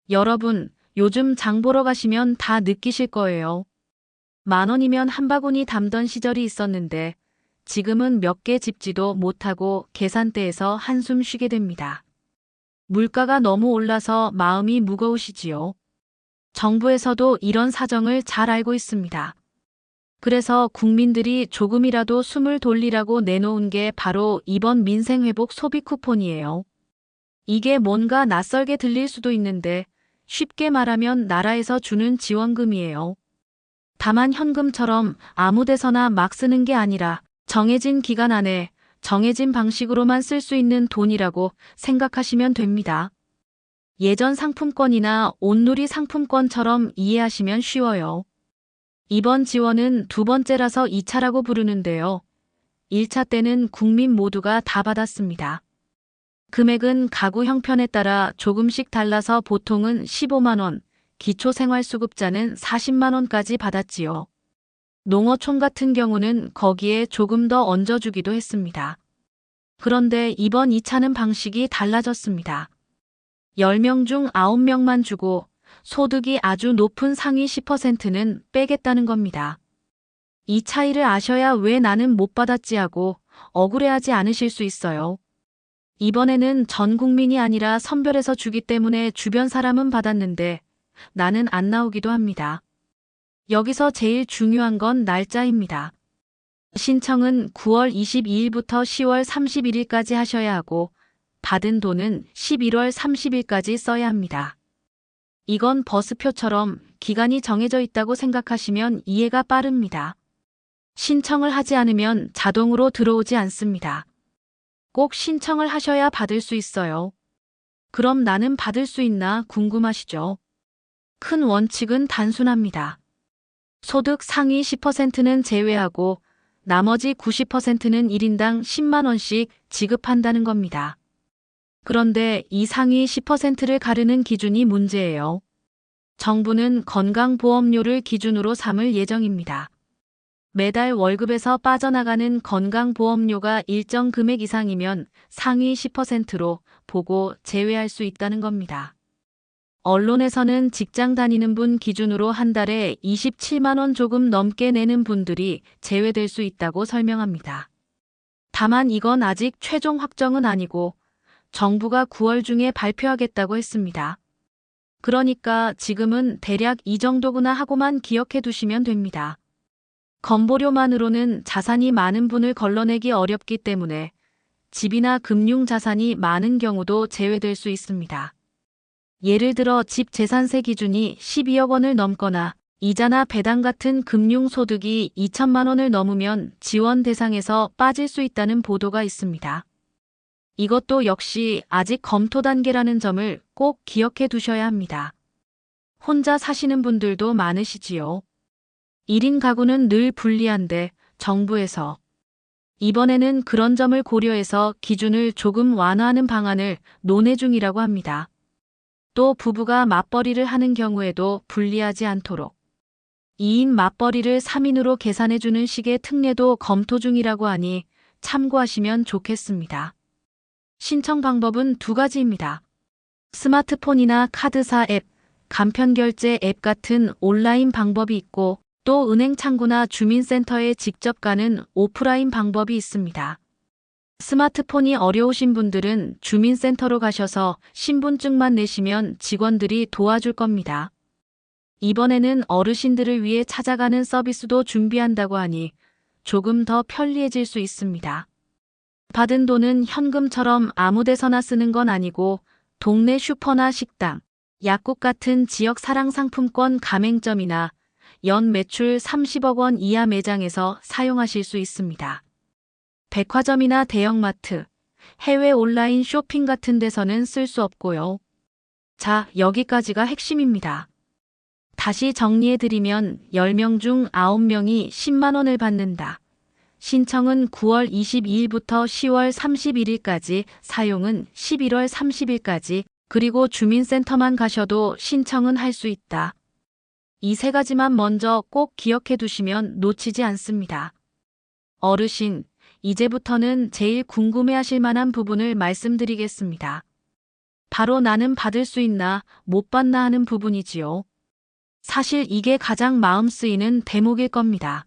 여러분, 요즘 장 보러 가시면 다 느끼실 거예요. 10,000원이면 한 바구니 담던 시절이 있었는데 지금은 몇 개 집지도 못하고 계산대에서 한숨 쉬게 됩니다. 물가가 너무 올라서 마음이 무거우시지요. 정부에서도 이런 사정을 잘 알고 있습니다. 그래서 국민들이 조금이라도 숨을 돌리라고 내놓은 게 바로 이번 민생회복 소비 쿠폰이에요. 이게 뭔가 낯설게 들릴 수도 있는데 쉽게 말하면 나라에서 주는 지원금이에요. 다만 현금처럼 아무 데서나 막 쓰는 게 아니라 정해진 기간 안에 정해진 방식으로만 쓸 수 있는 돈이라고 생각하시면 됩니다. 예전 상품권이나 온누리 상품권처럼 이해하시면 쉬워요. 이번 지원은 두 번째라서 2차라고 부르는데요. 1차 때는 국민 모두가 다 받았습니다. 금액은 가구 형편에 따라 조금씩 달라서 보통은 15만 원, 기초생활수급자는 40만 원까지 받았지요. 농어촌 같은 경우는 거기에 조금 더 얹어주기도 했습니다. 그런데 이번 2차는 방식이 달라졌습니다. 10명 중 9명만 주고 소득이 아주 높은 상위 10%는 빼겠다는 겁니다. 이 차이를 아셔야 왜 나는 못 받았지 하고 억울해하지 않으실 수 있어요. 이번에는 전 국민이 아니라 선별해서 주기 때문에 주변 사람은 받았는데 나는 안 나오기도 합니다. 여기서 제일 중요한 건 날짜입니다. 신청은 9월 22일부터 10월 31일까지 하셔야 하고 받은 돈은 11월 30일까지 써야 합니다. 이건 버스표처럼 기간이 정해져 있다고 생각하시면 이해가 빠릅니다. 신청을 하지 않으면 자동으로 들어오지 않습니다. 꼭 신청을 하셔야 받을 수 있어요. 그럼 나는 받을 수 있나 궁금하시죠? 큰 원칙은 단순합니다. 소득 상위 10%는 제외하고 나머지 90%는 1인당 10만 원씩 지급한다는 겁니다. 그런데 이 상위 10%를 가르는 기준이 문제예요. 정부는 건강보험료를 기준으로 삼을 예정입니다. 매달 월급에서 빠져나가는 건강보험료가 일정 금액 이상이면 상위 10%로 보고 제외할 수 있다는 겁니다. 언론에서는 직장 다니는 분 기준으로 한 달에 27만 원 조금 넘게 내는 분들이 제외될 수 있다고 설명합니다. 다만 이건 아직 최종 확정은 아니고 정부가 9월 중에 발표하겠다고 했습니다. 그러니까 지금은 대략 이 정도구나 하고만 기억해 두시면 됩니다. 건보료만으로는 자산이 많은 분을 걸러내기 어렵기 때문에 집이나 금융자산이 많은 경우도 제외될 수 있습니다. 예를 들어 집 재산세 기준이 12억 원을 넘거나 이자나 배당 같은 금융소득이 2천만 원을 넘으면 지원 대상에서 빠질 수 있다는 보도가 있습니다. 이것도 역시 아직 검토 단계라는 점을 꼭 기억해 두셔야 합니다. 혼자 사시는 분들도 많으시지요. 1인 가구는 늘 불리한데 정부에서 이번에는 그런 점을 고려해서 기준을 조금 완화하는 방안을 논의 중이라고 합니다. 또 부부가 맞벌이를 하는 경우에도 불리하지 않도록 2인 맞벌이를 3인으로 계산해주는 식의 특례도 검토 중이라고 하니 참고하시면 좋겠습니다. 신청 방법은 두 가지입니다. 스마트폰이나 카드사 앱, 간편결제 앱 같은 온라인 방법이 있고 또 은행 창구나 주민센터에 직접 가는 오프라인 방법이 있습니다. 스마트폰이 어려우신 분들은 주민센터로 가셔서 신분증만 내시면 직원들이 도와줄 겁니다. 이번에는 어르신들을 위해 찾아가는 서비스도 준비한다고 하니 조금 더 편리해질 수 있습니다. 받은 돈은 현금처럼 아무 데서나 쓰는 건 아니고 동네 슈퍼나 식당, 약국 같은 지역 사랑 상품권 가맹점이나 연 매출 30억 원 이하 매장에서 사용하실 수 있습니다. 백화점이나 대형마트, 해외 온라인 쇼핑 같은 데서는 쓸 수 없고요. 자, 여기까지가 핵심입니다. 다시 정리해드리면 10명 중 9명이 10만 원을 받는다. 신청은 9월 22일부터 10월 31일까지, 사용은 11월 30일까지, 그리고 주민센터만 가셔도 신청은 할 수 있다. 이 세 가지만 먼저 꼭 기억해 두시면 놓치지 않습니다. 어르신, 이제부터는 제일 궁금해하실 만한 부분을 말씀드리겠습니다. 바로 나는 받을 수 있나 못 받나 하는 부분이지요. 사실 이게 가장 마음 쓰이는 대목일 겁니다.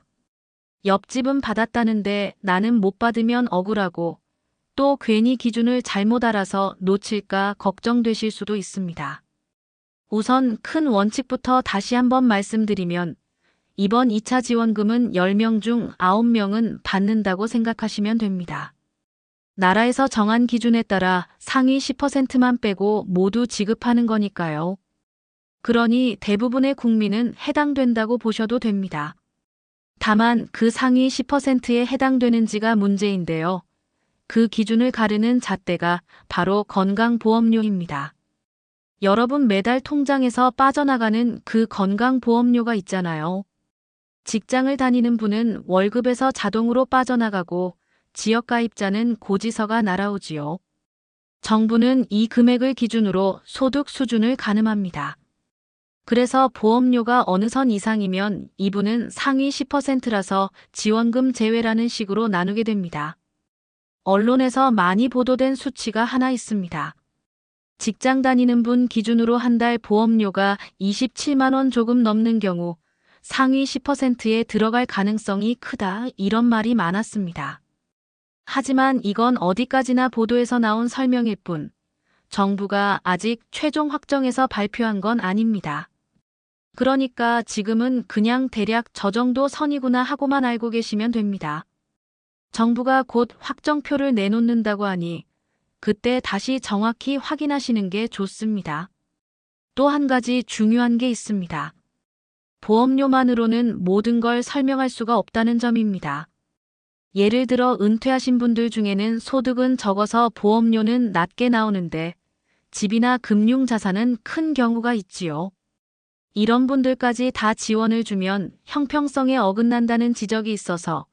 옆집은 받았다는데 나는 못 받으면 억울하고 또 괜히 기준을 잘못 알아서 놓칠까 걱정되실 수도 있습니다. 우선 큰 원칙부터 다시 한번 말씀드리면 이번 2차 지원금은 10명 중 9명은 받는다고 생각하시면 됩니다. 나라에서 정한 기준에 따라 상위 10%만 빼고 모두 지급하는 거니까요. 그러니 대부분의 국민은 해당된다고 보셔도 됩니다. 다만 그 상위 10%에 해당되는지가 문제인데요. 그 기준을 가르는 잣대가 바로 건강보험료입니다. 여러분 매달 통장에서 빠져나가는 그 건강보험료가 있잖아요. 직장을 다니는 분은 월급에서 자동으로 빠져나가고 지역가입자는 고지서가 날아오지요. 정부는 이 금액을 기준으로 소득 수준을 가늠합니다. 그래서 보험료가 어느 선 이상이면 이분은 상위 10%라서 지원금 제외라는 식으로 나누게 됩니다. 언론에서 많이 보도된 수치가 하나 있습니다. 직장 다니는 분 기준으로 한 달 보험료가 27만 원 조금 넘는 경우 상위 10%에 들어갈 가능성이 크다 이런 말이 많았습니다. 하지만 이건 어디까지나 보도에서 나온 설명일 뿐 정부가 아직 최종 확정해서 발표한 건 아닙니다. 그러니까 지금은 그냥 대략 저 정도 선이구나 하고만 알고 계시면 됩니다. 정부가 곧 확정표를 내놓는다고 하니 그때 다시 정확히 확인하시는 게 좋습니다. 또 한 가지 중요한 게 있습니다. 보험료만으로는 모든 걸 설명할 수가 없다는 점입니다. 예를 들어 은퇴하신 분들 중에는 소득은 적어서 보험료는 낮게 나오는데 집이나 금융자산은 큰 경우가 있지요. 이런 분들까지 다 지원을 주면 형평성에 어긋난다는 지적이 있어서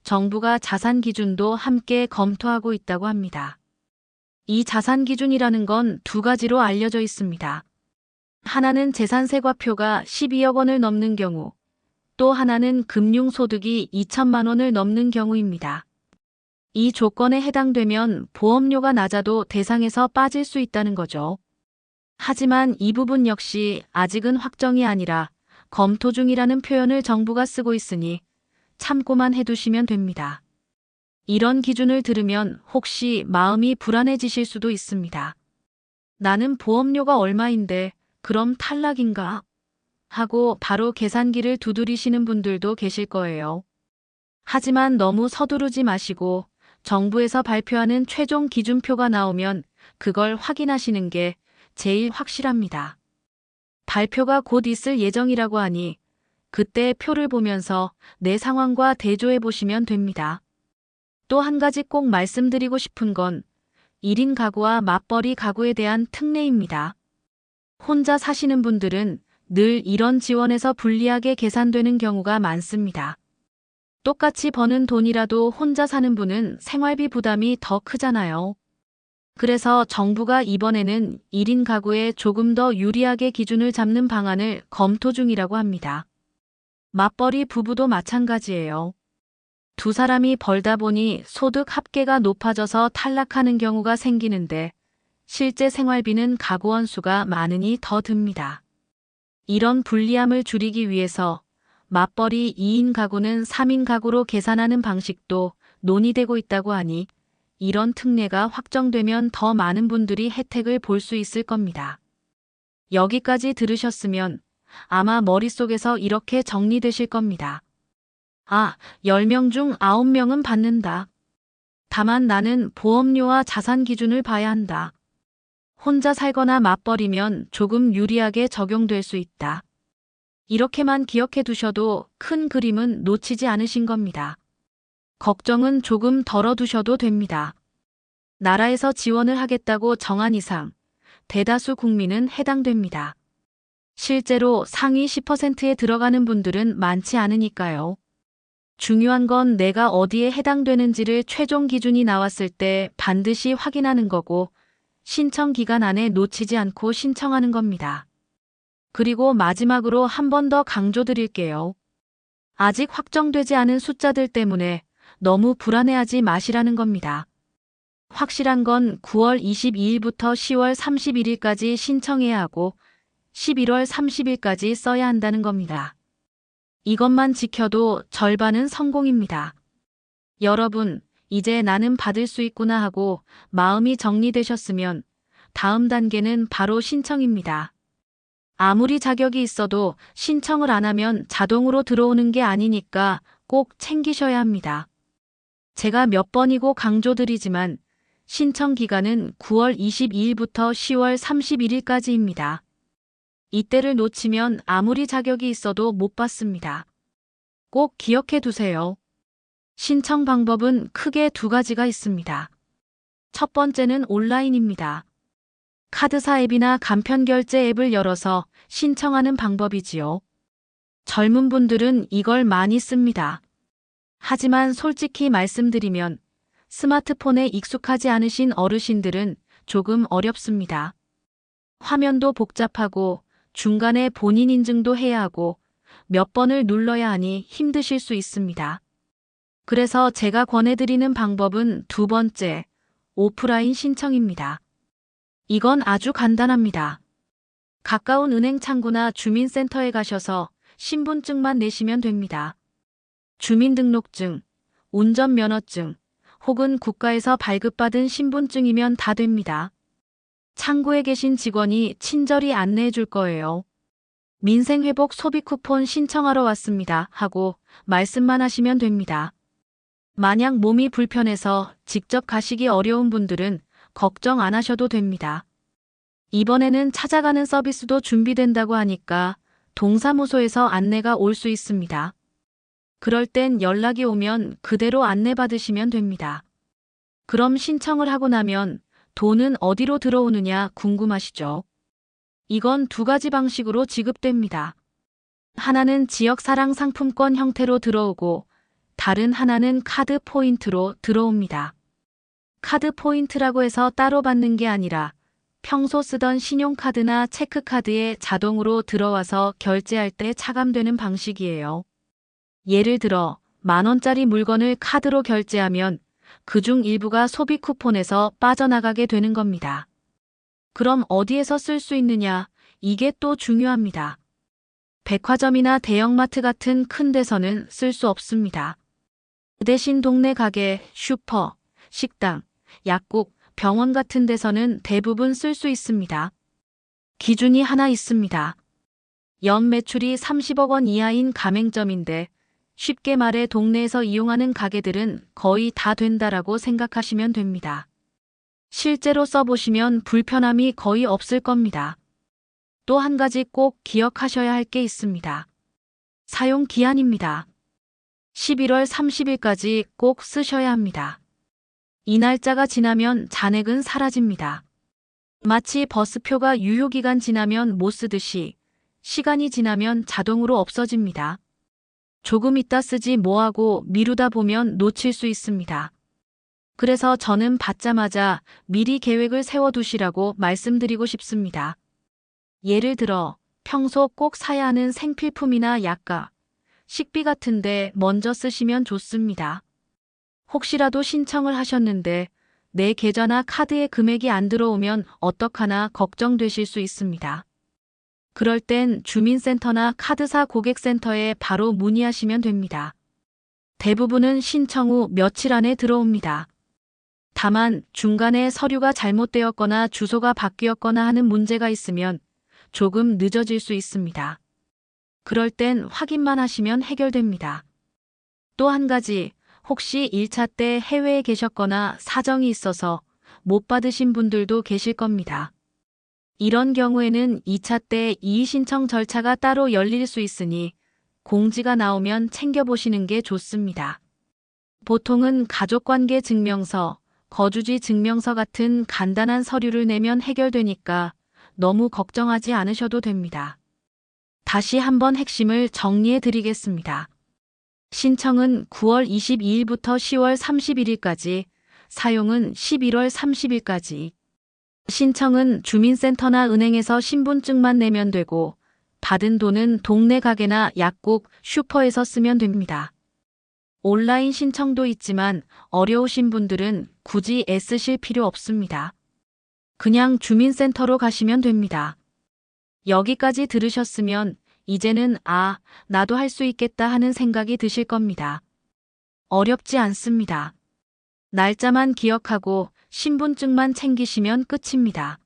정부가 자산 기준도 함께 검토하고 있다고 합니다. 이 자산 기준이라는 건 두 가지로 알려져 있습니다. 하나는 재산세과표가 12억 원을 넘는 경우, 또 하나는 금융소득이 2천만 원을 넘는 경우입니다. 이 조건에 해당되면 보험료가 낮아도 대상에서 빠질 수 있다는 거죠. 하지만 이 부분 역시 아직은 확정이 아니라 검토 중이라는 표현을 정부가 쓰고 있으니 참고만 해두시면 됩니다. 이런 기준을 들으면 혹시 마음이 불안해지실 수도 있습니다. 나는 보험료가 얼마인데 그럼 탈락인가? 하고 바로 계산기를 두드리시는 분들도 계실 거예요. 하지만 너무 서두르지 마시고 정부에서 발표하는 최종 기준표가 나오면 그걸 확인하시는 게 제일 확실합니다. 발표가 곧 있을 예정이라고 하니 그때 표를 보면서 내 상황과 대조해 보시면 됩니다. 또 한 가지 꼭 말씀드리고 싶은 건 1인 가구와 맞벌이 가구에 대한 특례입니다. 혼자 사시는 분들은 늘 이런 지원에서 불리하게 계산되는 경우가 많습니다. 똑같이 버는 돈이라도 혼자 사는 분은 생활비 부담이 더 크잖아요. 그래서 정부가 이번에는 1인 가구에 조금 더 유리하게 기준을 잡는 방안을 검토 중이라고 합니다. 맞벌이 부부도 마찬가지예요. 두 사람이 벌다 보니 소득 합계가 높아져서 탈락하는 경우가 생기는데 실제 생활비는 가구원 수가 많으니 더 듭니다. 이런 불리함을 줄이기 위해서 맞벌이 2인 가구는 3인 가구로 계산하는 방식도 논의되고 있다고 하니 이런 특례가 확정되면 더 많은 분들이 혜택을 볼 수 있을 겁니다. 여기까지 들으셨으면 아마 머릿속에서 이렇게 정리되실 겁니다. 10명 중 9명은 받는다. 다만 나는 보험료와 자산 기준을 봐야 한다. 혼자 살거나 맞벌이면 조금 유리하게 적용될 수 있다. 이렇게만 기억해 두셔도 큰 그림은 놓치지 않으신 겁니다. 걱정은 조금 덜어두셔도 됩니다. 나라에서 지원을 하겠다고 정한 이상 대다수 국민은 해당됩니다. 실제로 상위 10%에 들어가는 분들은 많지 않으니까요. 중요한 건 내가 어디에 해당되는지를 최종 기준이 나왔을 때 반드시 확인하는 거고 신청 기간 안에 놓치지 않고 신청하는 겁니다. 그리고 마지막으로 한 번 더 강조드릴게요. 아직 확정되지 않은 숫자들 때문에 너무 불안해하지 마시라는 겁니다. 확실한 건 9월 22일부터 10월 31일까지 신청해야 하고 11월 30일까지 써야 한다는 겁니다. 이것만 지켜도 절반은 성공입니다. 여러분, 이제 나는 받을 수 있구나 하고 마음이 정리되셨으면 다음 단계는 바로 신청입니다. 아무리 자격이 있어도 신청을 안 하면 자동으로 들어오는 게 아니니까 꼭 챙기셔야 합니다. 제가 몇 번이고 강조드리지만 신청 기간은 9월 22일부터 10월 31일까지입니다. 이때를 놓치면 아무리 자격이 있어도 못 받습니다. 꼭 기억해 두세요. 신청 방법은 크게 두 가지가 있습니다. 첫 번째는 온라인입니다. 카드사 앱이나 간편결제 앱을 열어서 신청하는 방법이지요. 젊은 분들은 이걸 많이 씁니다. 하지만 솔직히 말씀드리면 스마트폰에 익숙하지 않으신 어르신들은 조금 어렵습니다. 화면도 복잡하고 중간에 본인 인증도 해야 하고 몇 번을 눌러야 하니 힘드실 수 있습니다. 그래서 제가 권해드리는 방법은 두 번째, 오프라인 신청입니다. 이건 아주 간단합니다. 가까운 은행 창구나 주민센터에 가셔서 신분증만 내시면 됩니다. 주민등록증, 운전면허증, 혹은 국가에서 발급받은 신분증이면 다 됩니다. 창구에 계신 직원이 친절히 안내해 줄 거예요. 민생회복 소비 쿠폰 신청하러 왔습니다 하고 말씀만 하시면 됩니다. 만약 몸이 불편해서 직접 가시기 어려운 분들은 걱정 안 하셔도 됩니다. 이번에는 찾아가는 서비스도 준비된다고 하니까 동사무소에서 안내가 올 수 있습니다. 그럴 땐 연락이 오면 그대로 안내받으시면 됩니다. 그럼 신청을 하고 나면 돈은 어디로 들어오느냐 궁금하시죠? 이건 두 가지 방식으로 지급됩니다. 하나는 지역사랑 상품권 형태로 들어오고 다른 하나는 카드 포인트로 들어옵니다. 카드 포인트라고 해서 따로 받는 게 아니라 평소 쓰던 신용카드나 체크카드에 자동으로 들어와서 결제할 때 차감되는 방식이에요. 예를 들어 10,000원짜리 물건을 카드로 결제하면 그중 일부가 소비 쿠폰에서 빠져나가게 되는 겁니다. 그럼 어디에서 쓸 수 있느냐? 이게 또 중요합니다. 백화점이나 대형마트 같은 큰 데서는 쓸 수 없습니다. 그 대신 동네 가게, 슈퍼, 식당, 약국, 병원 같은 데서는 대부분 쓸 수 있습니다. 기준이 하나 있습니다. 연 매출이 30억 원 이하인 가맹점인데 쉽게 말해 동네에서 이용하는 가게들은 거의 다 된다라고 생각하시면 됩니다. 실제로 써보시면 불편함이 거의 없을 겁니다. 또 한 가지 꼭 기억하셔야 할 게 있습니다. 사용 기한입니다. 11월 30일까지 꼭 쓰셔야 합니다. 이 날짜가 지나면 잔액은 사라집니다. 마치 버스표가 유효기간 지나면 못 쓰듯이 시간이 지나면 자동으로 없어집니다. 조금 이따 쓰지 뭐하고 미루다 보면 놓칠 수 있습니다. 그래서 저는 받자마자 미리 계획을 세워두시라고 말씀드리고 싶습니다. 예를 들어 평소 꼭 사야 하는 생필품이나 약가, 식비 같은데 먼저 쓰시면 좋습니다. 혹시라도 신청을 하셨는데 내 계좌나 카드에 금액이 안 들어오면 어떡하나 걱정되실 수 있습니다. 그럴 땐 주민센터나 카드사 고객센터에 바로 문의하시면 됩니다. 대부분은 신청 후 며칠 안에 들어옵니다. 다만 중간에 서류가 잘못되었거나 주소가 바뀌었거나 하는 문제가 있으면 조금 늦어질 수 있습니다. 그럴 땐 확인만 하시면 해결됩니다. 또 한 가지, 혹시 1차 때 해외에 계셨거나 사정이 있어서 못 받으신 분들도 계실 겁니다. 이런 경우에는 2차 때 이의 신청 절차가 따로 열릴 수 있으니 공지가 나오면 챙겨보시는 게 좋습니다. 보통은 가족관계 증명서, 거주지 증명서 같은 간단한 서류를 내면 해결되니까 너무 걱정하지 않으셔도 됩니다. 다시 한번 핵심을 정리해 드리겠습니다. 신청은 9월 22일부터 10월 31일까지, 사용은 11월 30일까지. 신청은 주민센터나 은행에서 신분증만 내면 되고 받은 돈은 동네 가게나 약국, 슈퍼에서 쓰면 됩니다. 온라인 신청도 있지만 어려우신 분들은 굳이 애쓰실 필요 없습니다. 그냥 주민센터로 가시면 됩니다. 여기까지 들으셨으면 이제는 나도 할 수 있겠다 하는 생각이 드실 겁니다. 어렵지 않습니다. 날짜만 기억하고 신분증만 챙기시면 끝입니다.